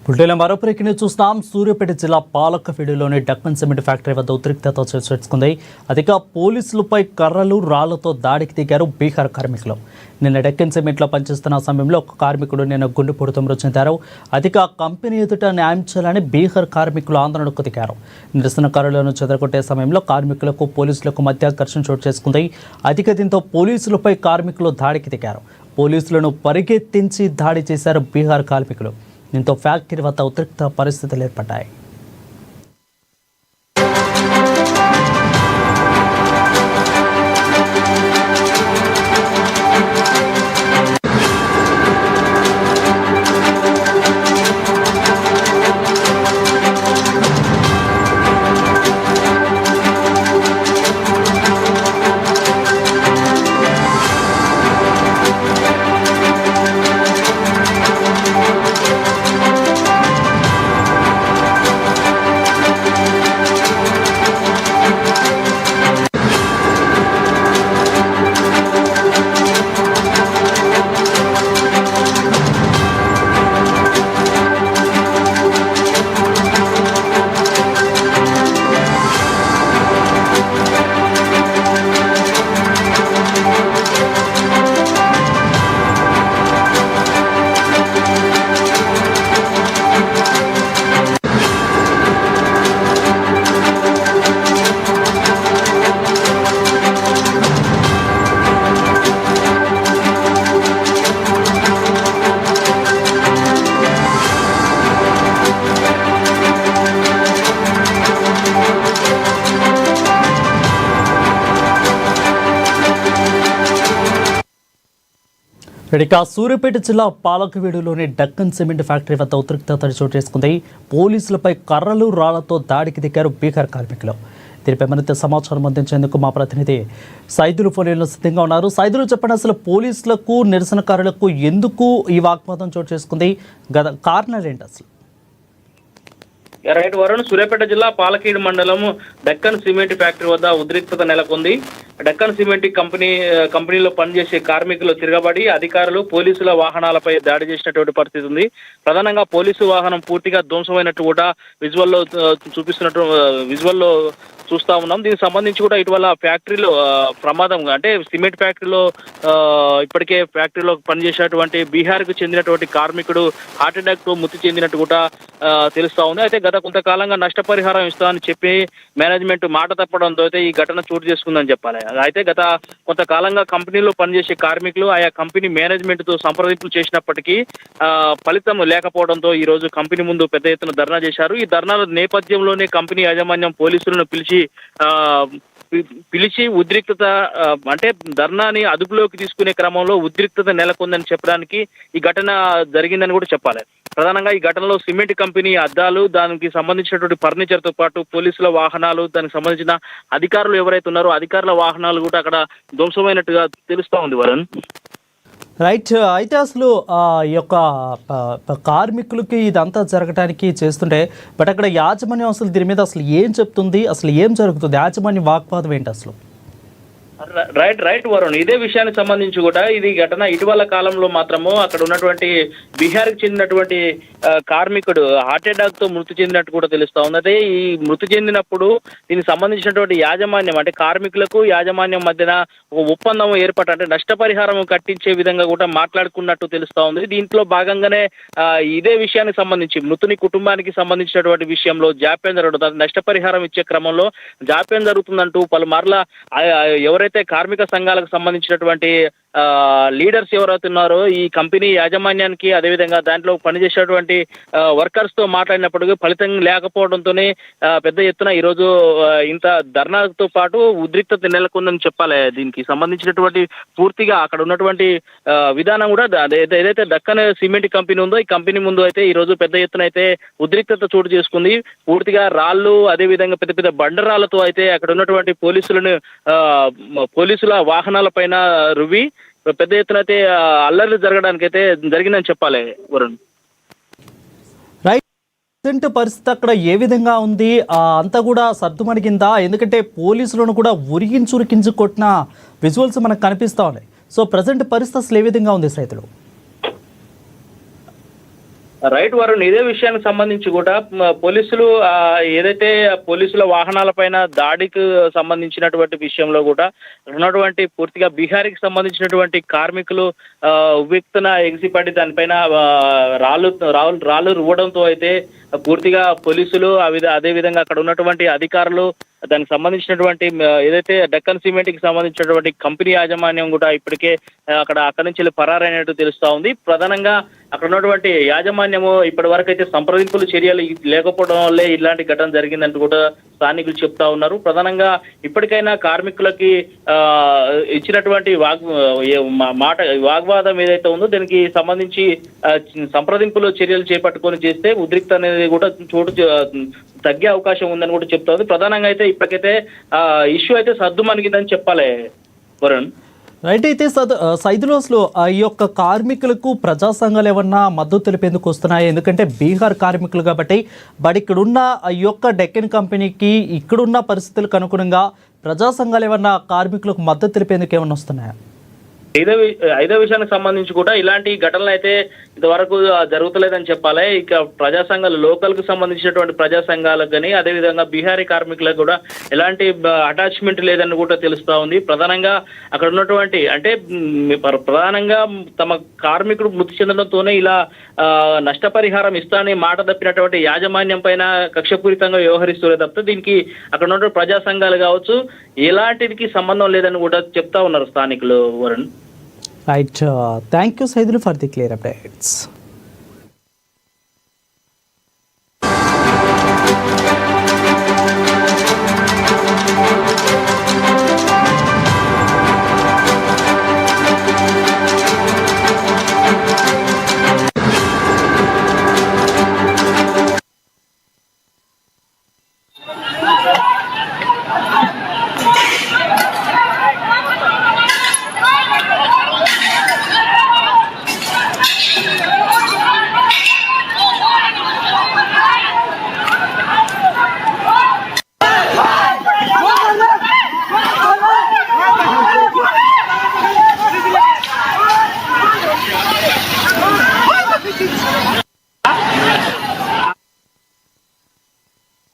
బుల్టెన్లో మరో బ్రేకింగ్ చూస్తున్నాం. సూర్యాపేట జిల్లా పాలకవీడులోని డక్కన్ సిమెంట్ ఫ్యాక్టరీ వద్ద ఉద్రిక్తత చర్చించుకుంది. అధిక పోలీసులపై కర్రలు రాళ్లతో దాడికి దిగారు బీహార్ కార్మికులు. నిన్న డక్కన్ సిమెంట్లో పనిచేస్తున్న సమయంలో ఒక కార్మికుడు నిన్న గుండెపోటుతో మృతి చెందారు. అధిక కంపెనీ ఎదుట న్యాయం చేయాలని బీహార్ కార్మికులు ఆందోళనకు దిగారు. నిరసనకారులను చెదరగొట్టే సమయంలో కార్మికులకు పోలీసులకు మధ్య ఘర్షణ చోటు చేసుకుంది. అధిక దీంతో పోలీసులపై కార్మికులు దాడికి దిగారు. పోలీసులను పరిగెత్తించి దాడి చేశారు బీహార్ కార్మికులు. దీంతో ఫ్యాక్టరీ వద్ద ఉద్రిక్త పరిస్థితులు ఏర్పడ్డాయి. ఇక సూర్యాపేట జిల్లా పాలకవీడులోని డక్కన్ సిమెంట్ ఫ్యాక్టరీ వద్ద ఉద్రిక్తత చోటు చేసుకుంది. పోలీసులపై కర్రలు రాళ్లతో దాడికి దిగారు బీహార్ కార్మికులు. దీనిపై మరింత సమాచారం అందించేందుకు మా ప్రతినిధి సైదులు ఫోన్లో సిద్ధంగా ఉన్నారు. సైదులు చెప్పండి, అసలు పోలీసులకు నిరసనకారులకు ఎందుకు ఈ వాగ్వాదం చోటు చేసుకుంది? కారణాలు ఏంటి అసలు? రైట్ వరుణ్, సూర్యాపేట జిల్లా పాలకీడు మండలం డక్కన్ సిమెంట్ ఫ్యాక్టరీ వద్ద ఉద్రిక్తత నెలకొంది. డక్కన్ సిమెంట్ కంపెనీలో పనిచేసే కార్మికులు తిరగబడి అధికారులు పోలీసుల వాహనాలపై దాడి చేసినటువంటి పరిస్థితి ఉంది. ప్రధానంగా పోలీసు వాహనం పూర్తిగా ధ్వంసమైనట్టు కూడా విజువల్లో చూస్తా ఉన్నాం. దీనికి సంబంధించి కూడా ఇటీవల ఫ్యాక్టరీలో ప్రమాదం, అంటే సిమెంట్ ఫ్యాక్టరీలో ఇప్పటికే ఫ్యాక్టరీలో పనిచేసేటువంటి బీహార్కు చెందినటువంటి కార్మికుడు హార్ట్ అటాక్ తో మృతి చెందినట్టు కూడా తెలుస్తా ఉంది. అయితే గత కొంతకాలంగా నష్టపరిహారం ఇస్తామని చెప్పి మేనేజ్మెంట్ మాట తప్పడంతో అయితే ఈ ఘటన చోటు చేసుకుందని చెప్పాలి. అయితే గత కొంతకాలంగా కంపెనీలో పనిచేసే కార్మికులు ఆయా కంపెనీ మేనేజ్మెంట్ తో సంప్రదింపులు చేసినప్పటికీ ఫలితం లేకపోవడంతో ఈ రోజు కంపెనీ ముందు పెద్ద ఎత్తున ధర్నా చేశారు. ఈ ధర్నాల నేపథ్యంలోనే కంపెనీ యాజమాన్యం పోలీసులను పిలిచి ఉద్రిక్తత, అంటే ధర్నాని అదుపులోకి తీసుకునే క్రమంలో ఉద్రిక్తత నెలకొందని చెప్పడానికి ఈ ఘటన జరిగిందని కూడా చెప్పాలి. ప్రధానంగా ఈ ఘటనలో సిమెంట్ కంపెనీ అద్దాలు, దానికి సంబంధించినటువంటి ఫర్నిచర్ తో పాటు పోలీసుల వాహనాలు, దానికి సంబంధించిన అధికారులు ఎవరైతే ఉన్నారో అధికారుల వాహనాలు కూడా అక్కడ ధ్వంసమైనట్టుగా తెలుస్తా ఉంది వరుణ్. రైట్. అయితే అసలు ఈ యొక్క కార్మికులకి ఇదంతా జరగడానికి చేస్తుంటే బట్ అక్కడ యాజమాన్యం అసలు దీని మీద అసలు ఏం చెప్తుంది, అసలు ఏం జరుగుతుంది, యాజమాన్యం వాగ్వాదం ఏంటి అసలు? రైట్ వరుణ్, ఇదే విషయానికి సంబంధించి కూడా ఇది ఘటన ఇటీవల కాలంలో మాత్రము అక్కడ ఉన్నటువంటి బీహార్కి చెందినటువంటి కార్మికుడు హార్ట్ అటాక్ తో మృతి చెందినట్టు కూడా తెలుస్తా ఉంది. అదే ఈ మృతి చెందినప్పుడు దీనికి సంబంధించినటువంటి యాజమాన్యం, అంటే కార్మికులకు యాజమాన్యం మధ్యన ఒక ఒప్పందం ఏర్పాటు, అంటే నష్టపరిహారం కట్టించే విధంగా కూడా మాట్లాడుకున్నట్టు తెలుస్తా ఉంది. దీంట్లో భాగంగానే ఇదే విషయానికి సంబంధించి మృతుని కుటుంబానికి సంబంధించినటువంటి విషయంలో జాప్యం జరగడం, నష్టపరిహారం ఇచ్చే క్రమంలో జాప్యం జరుగుతుందంటూ పలుమార్ల ఎవరైతే కార్మిక సంఘాలకు సంబంధించినటువంటి లీడర్స్ ఎవరైతే ఉన్నారో ఈ కంపెనీ యాజమాన్యానికి, అదేవిధంగా దాంట్లో పనిచేసేటువంటి వర్కర్స్ తో మాట్లాడినప్పటికీ ఫలితం లేకపోవడంతోనే పెద్ద ఎత్తున ఈరోజు ఇంత ధర్నాతో పాటు ఉద్రిక్తత నెలకొందని చెప్పాలి. దీనికి సంబంధించినటువంటి పూర్తిగా అక్కడ ఉన్నటువంటి విధానం కూడా ఏదైతే డక్కన్ సిమెంట్ కంపెనీ ఉందో ఈ కంపెనీ ముందు అయితే ఈరోజు పెద్ద ఎత్తున అయితే ఉద్రిక్తత చోటు చేసుకుంది. పూర్తిగా రాళ్ళు, అదేవిధంగా పెద్ద పెద్ద బండరాళ్లతో అయితే అక్కడ ఉన్నటువంటి పోలీసుల వాహనాల పైన రువి పెద్ద ఎత్తున అయితే అల్లర్లు జరగడానికి అయితే జరిగిందని చెప్పాలి వరుణ్. రైట్, పరిస్థితి అక్కడ ఏ విధంగా ఉంది? అంతా కూడా సర్దుమణిగిందా? ఎందుకంటే పోలీసులను కూడా ఉరికించి కొట్టిన విజువల్స్ మనకు కనిపిస్తా ఉన్నాయి. సో ప్రజెంట్ పరిస్థితి అసలు ఏ విధంగా ఉంది సైతులు? రైట్ వరుణ్, ఇదే విషయానికి సంబంధించి కూడా పోలీసులు ఏదైతే పోలీసుల వాహనాలపైన దాడికి సంబంధించినటువంటి విషయంలో కూడా ఉన్నటువంటి పూర్తిగా బీహార్కి సంబంధించినటువంటి కార్మికులు ఉవ్వెత్తున ఎగిసిపడి దానిపైన రాళ్ళు రువ్వడంతో అయితే పూర్తిగా పోలీసులు అదే విధంగా అక్కడ ఉన్నటువంటి అధికారులు దానికి సంబంధించినటువంటి ఏదైతే డక్కన్ సిమెంట్ కి సంబంధించినటువంటి కంపెనీ యాజమాన్యం కూడా ఇప్పటికే అక్కడి నుంచి పరారైనట్టు తెలుస్తా ఉంది. ప్రధానంగా అక్కడ ఉన్నటువంటి యాజమాన్యము ఇప్పటి వరకు అయితే సంప్రదింపులు చర్యలు లేకపోవడం వల్లే ఇలాంటి ఘటన జరిగిందంటూ కూడా స్థానికులు చెప్తా ఉన్నారు. ప్రధానంగా ఇప్పటికైనా కార్మికులకి ఇచ్చినటువంటి వాగ్వాదం ఏదైతే ఉందో దానికి సంబంధించి సంప్రదింపులు చర్యలు చేపట్టుకొని చేస్తే ఉద్రిక్త అనేది కూడా తగ్గే అవకాశం ఉందని కూడా చెప్తా ఉంది. ప్రధానంగా అయితే ఇప్పటికైతే ఇష్యూ అయితే సద్దుమణిగిందని చెప్పాలి వరుణ్. రైట్, అయితే సైదులోస్లో ఈ యొక్క కార్మికులకు ప్రజా సంఘాలు ఏమన్నా మద్దతు తెలిపేందుకు వస్తున్నాయి? ఎందుకంటే బీహార్ కార్మికులు కాబట్టి, బట్ ఇక్కడున్న ఈ యొక్క డెక్కన్ కంపెనీకి ఇక్కడున్న పరిస్థితులకు అనుగుణంగా ప్రజా సంఘాలు ఏమన్నా కార్మికులకు మద్దతు తెలిపేందుకు ఏమన్నా వస్తున్నాయా? ఐదో విషయానికి సంబంధించి కూడా ఇలాంటి ఘటనలు అయితే ఇంతవరకు జరుగుతలేదని చెప్పాలి. ఇక ప్రజా సంఘాలు లోకల్ కు సంబంధించినటువంటి ప్రజా సంఘాలకు కానీ అదేవిధంగా బీహారీ కార్మికులకు కూడా ఎలాంటి అటాచ్మెంట్ లేదని కూడా తెలుస్తా ఉంది. ప్రధానంగా అక్కడ ఉన్నటువంటి అంటే ప్రధానంగా తమ కార్మికుడు మృతి చెందడంతోనే ఇలా నష్టపరిహారం ఇస్తానని మాట తప్పినటువంటి యాజమాన్యం పైన కక్షపూరితంగా వ్యవహరిస్తున్నారు తప్ప దీనికి అక్కడ ఉన్నటువంటి ప్రజా సంఘాలు కావచ్చు ఎలాంటికి సంబంధం లేదని కూడా చెప్తా ఉన్నారు స్థానికులు Varun. Right, thank you Saidulu for the clear updates.